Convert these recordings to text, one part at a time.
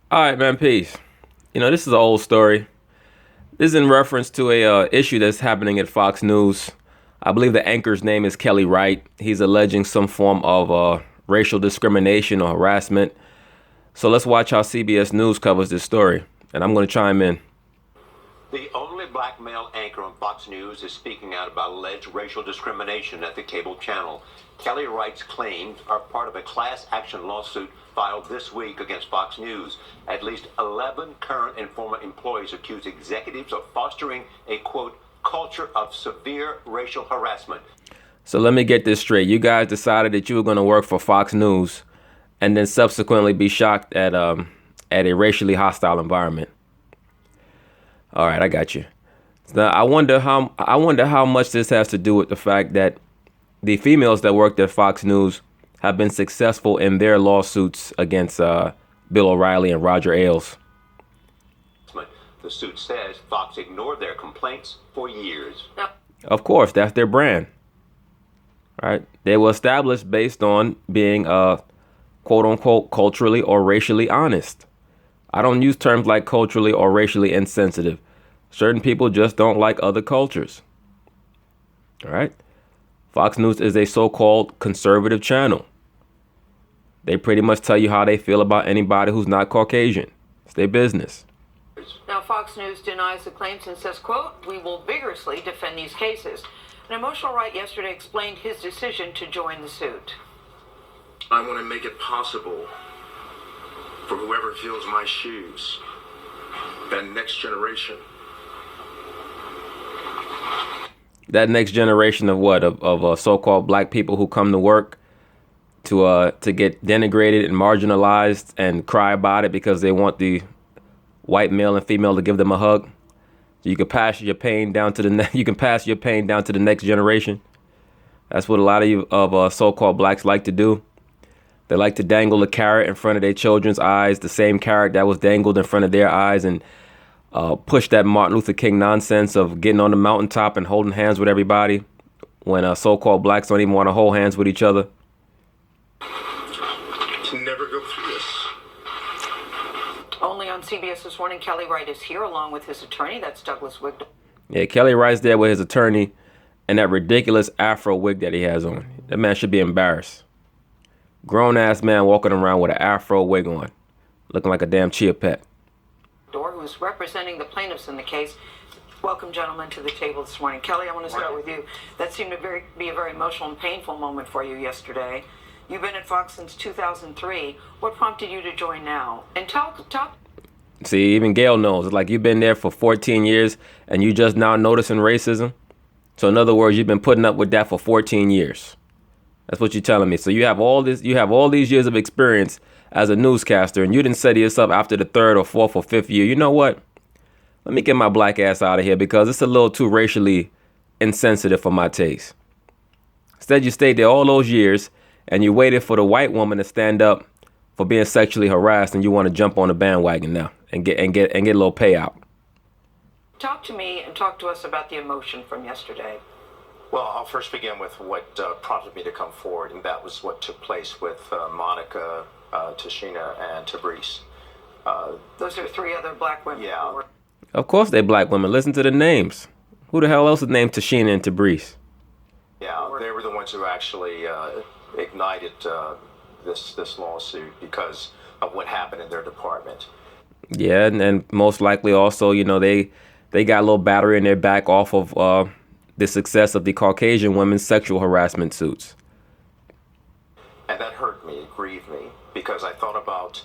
All right, man. Peace. This is an old story. This is in reference to a issue that's happening at Fox News. I believe the anchor's name is Kelly Wright. He's alleging some form of racial discrimination or harassment. So let's watch how CBS News covers this story, and I'm going to chime in. The only black male anchor on Fox News is speaking out about alleged racial discrimination at the cable channel. Kelly Wright's claims are part of a class action lawsuit filed this week against Fox News. At least 11 current and former employees accuse executives of fostering a, quote, culture of severe racial harassment. So let me get this straight. You guys decided that you were going to work for Fox News, and then subsequently be shocked at a racially hostile environment. All right, I got you. Now I wonder how much this has to do with the fact that the females that worked at Fox News have been successful in their lawsuits against Bill O'Reilly and Roger Ailes. The suit says Fox ignored their complaints for years. Now, Of course, that's their brand, right? They were established based on being quote unquote culturally or racially honest. I don't use terms like culturally or racially insensitive. Certain people just don't like other cultures. All right. Fox News is a so-called conservative channel. They pretty much tell you how they feel about anybody who's not Caucasian. It's their business. Now, Fox News denies the claims and says, quote, "We will vigorously defend these cases." An emotional right yesterday explained his decision to join the suit. I want to make it possible for whoever fills my shoes, that next generation. That next generation of what? Of so-called black people who come to work to get denigrated and marginalized and cry about it because they want the white male and female to give them a hug. So you can pass your pain down to you can pass your pain down to the next generation. That's what a lot of so-called blacks like to do. They like to dangle a carrot in front of their children's eyes, the same carrot that was dangled in front of their eyes, and push that Martin Luther King nonsense of getting on the mountaintop and holding hands with everybody when so-called blacks don't even want to hold hands with each other. To never go through this. Only on CBS this morning, Kelly Wright is here along with his attorney. That's Douglas Wigdall. Yeah, Kelly Wright's there with his attorney and that ridiculous afro wig that he has on. That man should be embarrassed. Grown-ass man walking around with an afro wig on, looking like a damn chia pet. Who is representing the plaintiffs in the case. Welcome, gentlemen, to the table this morning. Kelly, I want to start with you. That seemed to be a very emotional and painful moment for you yesterday. You've been at Fox since 2003. What prompted you to join now? And talk. See, even Gail knows. It's like you've been there for 14 years and you just now noticing racism. So in other words, you've been putting up with that for 14 years. That's what you're telling me. So you have all these years of experience as a newscaster, and you didn't set this up after the third or fourth or fifth year. You know what? Let me get my black ass out of here because it's a little too racially insensitive for my taste. Instead, you stayed there all those years and you waited for the white woman to stand up for being sexually harassed, and you want to jump on the bandwagon now and get a little payout. Talk to me and talk to us about the emotion from yesterday. well, I'll first begin with what prompted me to come forward, and that was what took place with Monica, Tashina, and Tabrice. Those are three other black women. Yeah. Of course they black women. Listen to the names. Who the hell else is named Tashina and Tabrice? Yeah, they were the ones who actually ignited this lawsuit because of what happened in their department. Yeah, and most likely also, they got a little battery in their back off of the success of the Caucasian women's sexual harassment suits. And that hurt me, it grieved me, because I thought about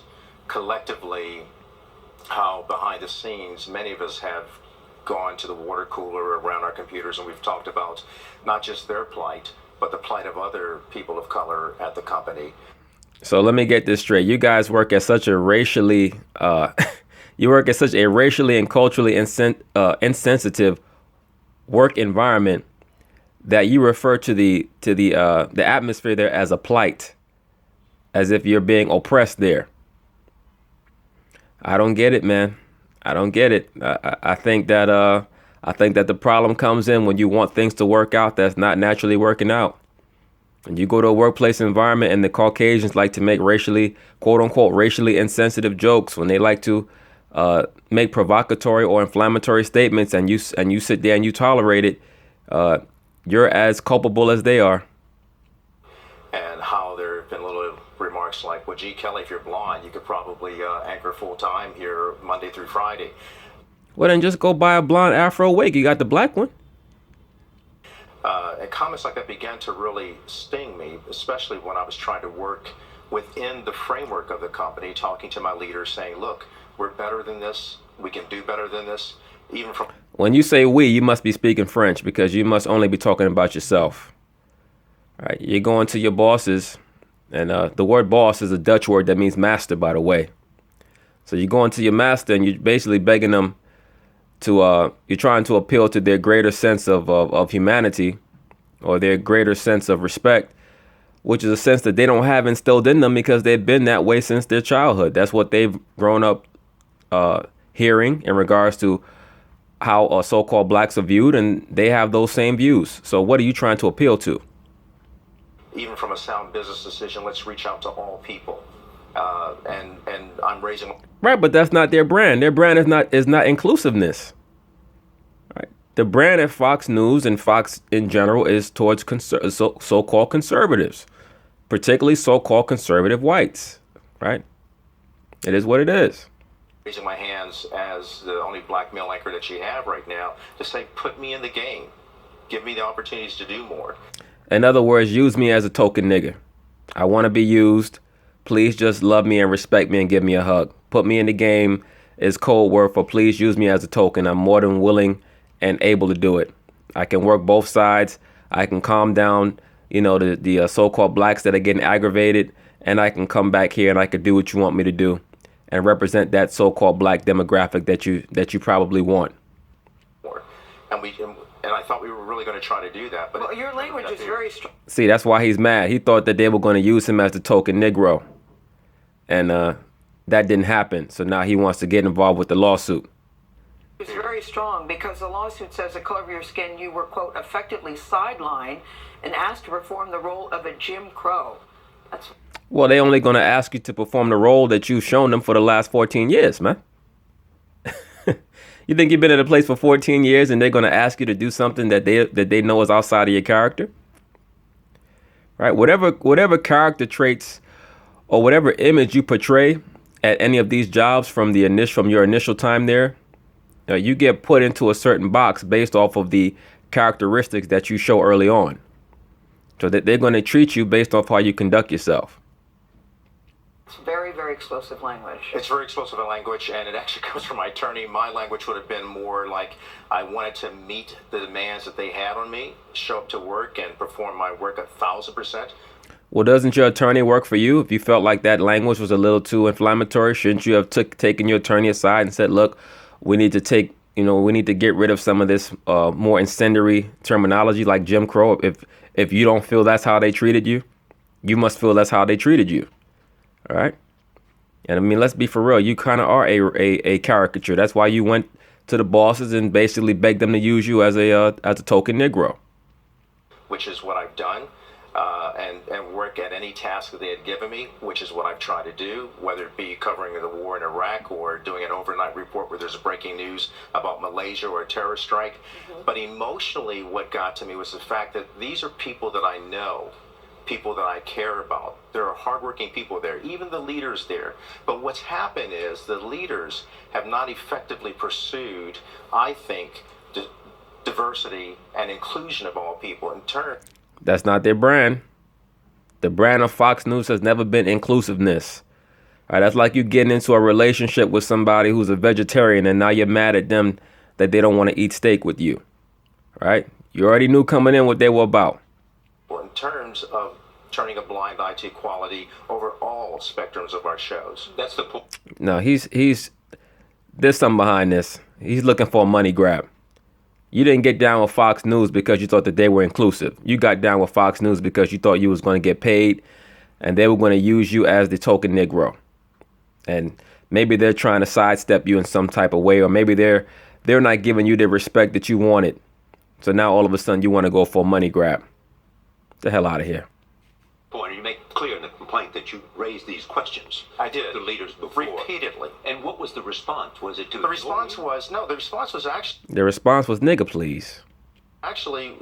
collectively how behind the scenes many of us have gone to the water cooler around our computers and we've talked about not just their plight, but the plight of other people of color at the company. So let me get this straight. You guys work at such a racially, and culturally insensitive work environment that you refer to the atmosphere there as a plight, as if you're being oppressed there. I don't get it, man. I don't get it. I think that the problem comes in when you want things to work out that's not naturally working out. And you go to a workplace environment and the Caucasians like to make racially, quote unquote, racially insensitive jokes when they like to make provocatory or inflammatory statements, and you sit there and you tolerate it, you're as culpable as they are. And how there have been little remarks like, well, gee, Kelly, if you're blonde, you could probably anchor full time here Monday through Friday. Well, then just go buy a blonde Afro wig. You got the black one. And comments like that began to really sting me, especially when I was trying to work within the framework of the company, talking to my leaders, saying, look, we're better than this. We can do better than this. Even from When you say we, you must be speaking French, because you must only be talking about yourself. All right, you're going to your bosses, and the word boss is a Dutch word that means master, by the way. So you're going to your master and you're basically begging them to, you're trying to appeal to their greater sense of humanity, or their greater sense of respect, which is a sense that they don't have instilled in them because they've been that way since their childhood. That's what they've grown up hearing in regards to how so-called blacks are viewed, and they have those same views. So what are you trying to appeal to? even from a sound business decision, let's reach out to all people. And I'm raising. Right, but that's not their brand. Their brand is not inclusiveness. Right. The brand at Fox News and Fox in general is towards so-called conservatives, particularly so-called conservative whites. Right. It is what it is. Raising my hands as the only black male anchor that you have right now to say, put me in the game. Give me the opportunities to do more. In other words, use me as a token nigger. I want to be used. Please just love me and respect me and give me a hug. Put me in the game is code word for please use me as a token. I'm more than willing and able to do it. I can work both sides. I can calm down, the so-called blacks that are getting aggravated, and I can come back here and I can do what you want me to do and represent that so-called black demographic that you probably want. And I thought we were really going to try to do that. But well, your language is very strong. See, that's why he's mad. He thought that they were going to use him as the token Negro. And that didn't happen. So now he wants to get involved with the lawsuit. It's very strong because the lawsuit says the color of your skin, you were, quote, effectively sidelined and asked to perform the role of a Jim Crow. Well, they're only going to ask you to perform the role that you've shown them for the last 14 years, man. You think you've been at a place for 14 years and they're going to ask you to do something that they know is outside of your character? Right? Whatever character traits or whatever image you portray at any of these jobs from your initial time there, you get put into a certain box based off of the characteristics that you show early on. So that they're going to treat you based off how you conduct yourself. It's very, very explosive language. It's very explosive language, and it actually comes from my attorney. My language would have been more like I wanted to meet the demands that they had on me, show up to work and perform my work 1,000%. Well, doesn't your attorney work for you? If you felt like that language was a little too inflammatory, shouldn't you have taken your attorney aside and said, look, we need to get rid of some of this more incendiary terminology like Jim Crow. If you don't feel that's how they treated you, you must feel that's how they treated you. All right. And I mean, let's be for real. You kind of are a caricature. That's why you went to the bosses and basically begged them to use you as a token Negro. Which is what I've done. And work at any task that they had given me, which is what I've tried to do, whether it be covering the war in Iraq or doing an overnight report where there's breaking news about Malaysia or a terror strike. Mm-hmm. But emotionally, what got to me was the fact that these are people that I know, people that I care about. There are hardworking people there, even the leaders there. But what's happened is the leaders have not effectively pursued, I think, diversity and inclusion of all people. In turn, that's not their brand. The brand of Fox News has never been inclusiveness. All right, that's like you getting into a relationship with somebody who's a vegetarian and now you're mad at them that they don't want to eat steak with you. All right? You already knew coming in what they were about. Well, in terms of turning a blind eye to equality over all spectrums of our shows. That's the point. No, there's something behind this. He's looking for a money grab. You didn't get down with Fox News because you thought that they were inclusive. You got down with Fox News because you thought you was going to get paid and they were going to use you as the token Negro. And maybe they're trying to sidestep you in some type of way, or maybe they're not giving you the respect that you wanted. So now all of a sudden you want to go for a money grab. Get the hell out of here. point. You make clear in the complaint that you raised these questions. I did. To leaders before. Repeatedly. And what was the response? Was it to The response was, no, the response was The response was, nigga, please. actually,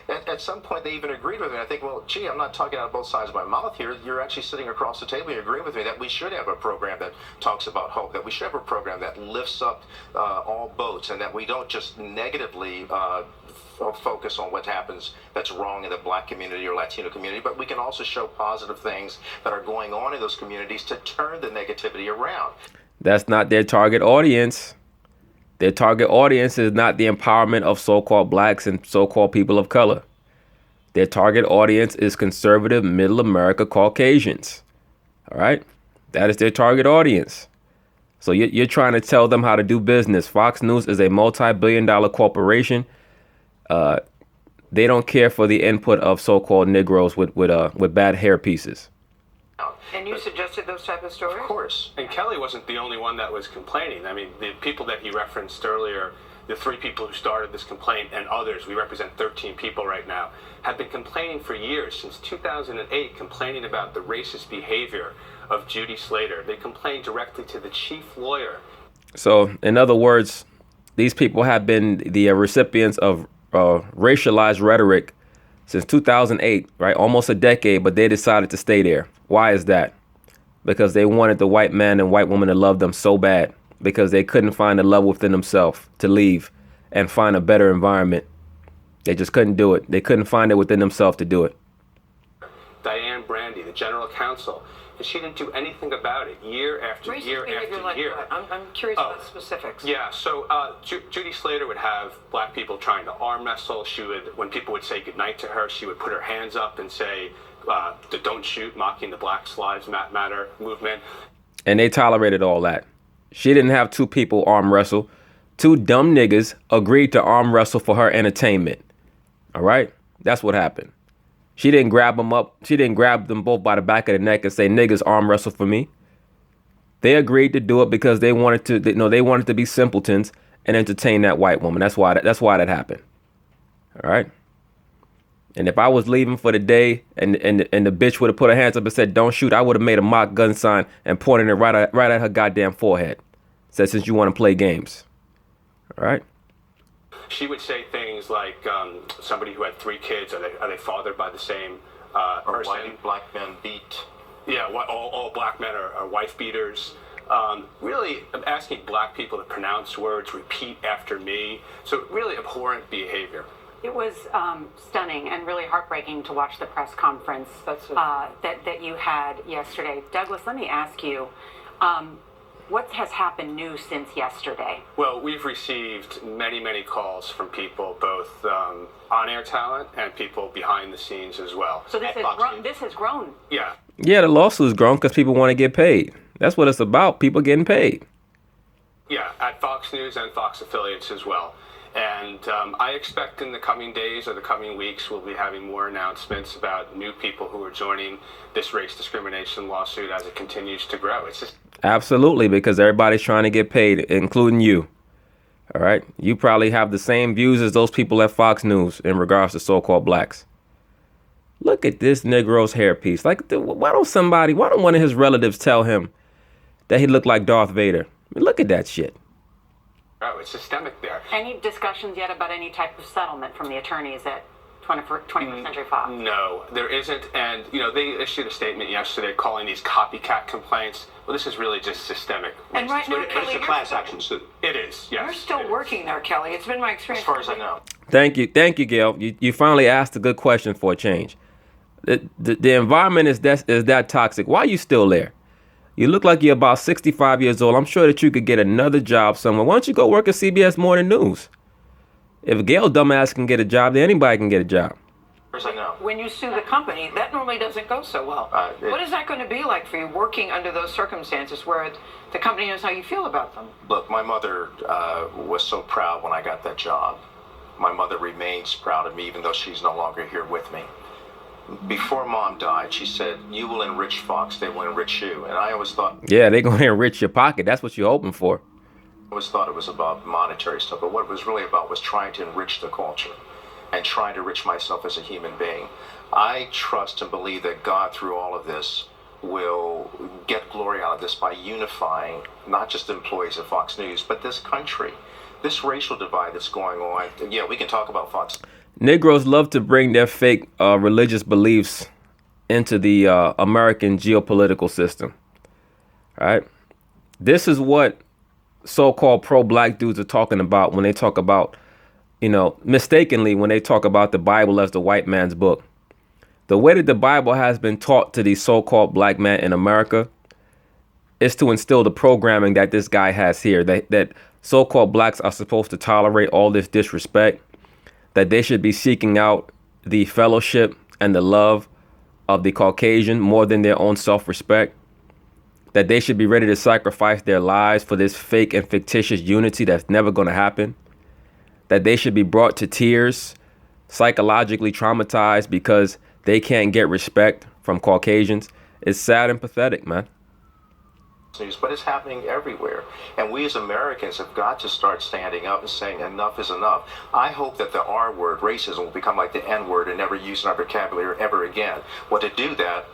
at some point they even agreed with me. I think, well, gee, I'm not talking out of both sides of my mouth here. You're actually sitting across the table. You agree with me that we should have a program that talks about hope, that we should have a program that lifts up all boats, and that we don't just negatively focus on what happens that's wrong in the black community or Latino community, but we can also show positive things that are going on in those communities to turn the negativity around. That's not their target audience. Their target audience is not the empowerment of so-called blacks and so-called people of color. Their target audience is conservative middle America Caucasians. All right? That is their target audience. So you're trying to tell them how to do business. Fox News is a multi-billion-dollar corporation. They don't care for the input of so-called Negroes with bad hair pieces. And you suggested those type of stories? Of course. And Kelly wasn't the only one that was complaining. I mean, the people that he referenced earlier, the 3 people who started this complaint and others, we represent 13 people right now, have been complaining for years, since 2008, complaining about the racist behavior of Judy Slater. They complained directly to the chief lawyer. So, in other words, these people have been the recipients of racialized rhetoric since 2008, right? Almost a decade, but they decided to stay there. Why is that? Because they wanted the white man and white woman to love them so bad, because they couldn't find the love within themselves to leave and find a better environment. They just couldn't do it. They couldn't find it within themselves to do it. Diane Brandy, the general counsel, and she didn't do anything about it year after Racist year behavior after like year. what? I'm curious about specifics. Yeah, so Judy Slater would have black people trying to arm wrestle. She would, when people would say goodnight to her, she would put her hands up and say, don't shoot, mocking the Black Lives Matter movement. And they tolerated all that. She didn't have 2 people arm wrestle. 2 dumb niggas agreed to arm wrestle for her entertainment. All right? That's what happened. She didn't grab them up. She didn't grab them both by the back of the neck and say, niggas arm wrestle for me. They agreed to do it because they wanted to, they wanted to be simpletons and entertain that white woman. That's why that happened. All right. And if I was leaving for the day and the bitch would have put her hands up and said, don't shoot, I would have made a mock gun sign and pointed it right at her goddamn forehead. Said, since you want to play games. All right. She would say things like, somebody who had 3 kids, are they fathered by the same Or person? why do black men beat? Yeah, all black men are wife beaters. Really asking black people to pronounce words, repeat after me. So really abhorrent behavior. It was stunning and really heartbreaking to watch the press conference that you had yesterday. Douglas, let me ask you, what has happened new since yesterday? Well, we've received many, many calls from people, both on-air talent and people behind the scenes as well. So this has grown. Yeah. Yeah, the lawsuit's grown because people want to get paid. That's what it's about, people getting paid. Yeah, at Fox News and Fox affiliates as well. And I expect in the coming days or the coming weeks, we'll be having more announcements about new people who are joining this race discrimination lawsuit as it continues to grow. It's just Absolutely, because everybody's trying to get paid, including you. All right. You probably have the same views as those people at Fox News in regards to so-called blacks. Look at this Negro's hairpiece. Like, why don't one of his relatives tell him that he looked like Darth Vader? I mean, look at that shit. oh, it's systemic there. Any discussions yet about any type of settlement from the attorneys at 21st Century Fox? No, there isn't. And, they issued a statement yesterday calling these copycat complaints. Well, this is really just systemic. And right now, But Kelly, it's a class action suit. It is, yes. you're still working there, Kelly. It's been my experience. As far as I know. Thank you, Gail. You finally asked a good question for a change. The environment is that toxic. Why are you still there? You look like you're about 65 years old. I'm sure that you could get another job somewhere. Why don't you go work at CBS Morning News? If Gail dumbass can get a job, then anybody can get a job. As far as I know. When you sue the company, that normally doesn't go so well. What is that going to be like for you working under those circumstances where the company knows how you feel about them? Look, my mother was so proud when I got that job. My mother remains proud of me, even though she's no longer here with me. Before Mom died, she said, you will enrich Fox, they will enrich you. And I always thought... Yeah, they're going to enrich your pocket. That's what you're hoping for. I always thought it was about monetary stuff, but what it was really about was trying to enrich the culture and trying to enrich myself as a human being. I trust and believe that God, through all of this, will get glory out of this by unifying not just employees of Fox News, but this country. This racial divide that's going on. Yeah, we can talk about Fox. Negroes love to bring their fake religious beliefs into the American geopolitical system. All right. This is what so-called pro-black dudes are talking about when they talk about, mistakenly, when they talk about the Bible as the white man's book. The way that the Bible has been taught to these so-called black men in America is to instill the programming that this guy has here, that so-called blacks are supposed to tolerate all this disrespect, that they should be seeking out the fellowship and the love of the Caucasian more than their own self-respect, that they should be ready to sacrifice their lives for this fake and fictitious unity that's never going to happen, that they should be brought to tears, psychologically traumatized because they can't get respect from Caucasians. It's sad and pathetic, man. News, but it's happening everywhere. And we as Americans have got to start standing up and saying enough is enough. I hope that the R word, racism, will become like the N word and never used in our vocabulary ever again. Well, to do that,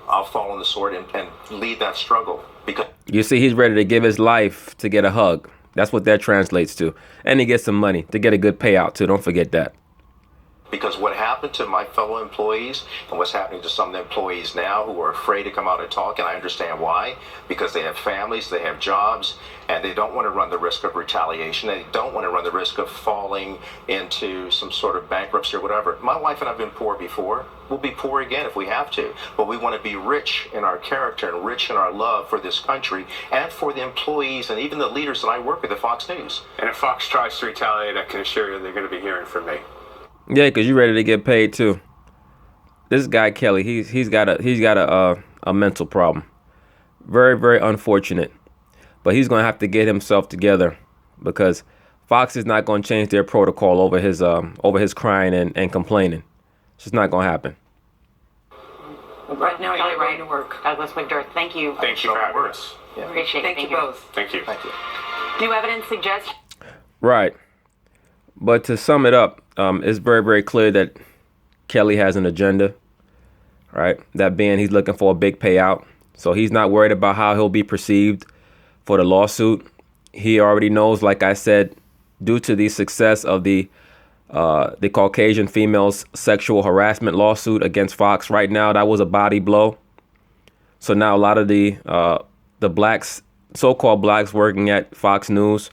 I'll fall on the sword and lead that struggle. Because you see, he's ready to give his life to get a hug. That's what that translates to. And he gets some money to get a good payout too. Don't forget that. Because what happened to my fellow employees and what's happening to some of the employees now who are afraid to come out and talk, and I understand why, because they have families, they have jobs, and they don't want to run the risk of retaliation. They don't want to run the risk of falling into some sort of bankruptcy or whatever. My wife and I have been poor before. We'll be poor again if we have to. But we want to be rich in our character and rich in our love for this country and for the employees and even the leaders that I work with at Fox News. And if Fox tries to retaliate, I can assure you they're going to be hearing from me. Yeah, because you're ready to get paid too. This guy Kelly, he's got a mental problem. Very, very unfortunate. But he's gonna have to get himself together because Fox is not gonna change their protocol over his crying and complaining. It's just not gonna happen. Right now, you're ready to work. Douglas McDurk, thank you. Thank you for having us. Yeah. Appreciate it. Thank you both. Thank you. Thank you. New evidence suggests. Right. But to sum it up, it's very, very clear that Kelly has an agenda, right? That being he's looking for a big payout. So he's not worried about how he'll be perceived for the lawsuit. He already knows, like I said, due to the success of the Caucasian female's sexual harassment lawsuit against Fox right now, that was a body blow. So now a lot of the blacks, so-called blacks working at Fox News,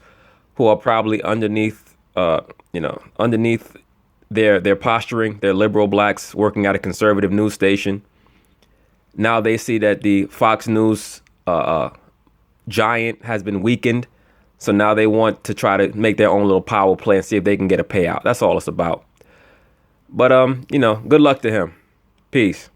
who are probably underneath their posturing, they're liberal blacks working at a conservative news station. Now they see that the Fox News giant has been weakened. So now they want to try to make their own little power play and see if they can get a payout. That's all it's about. But, good luck to him. Peace.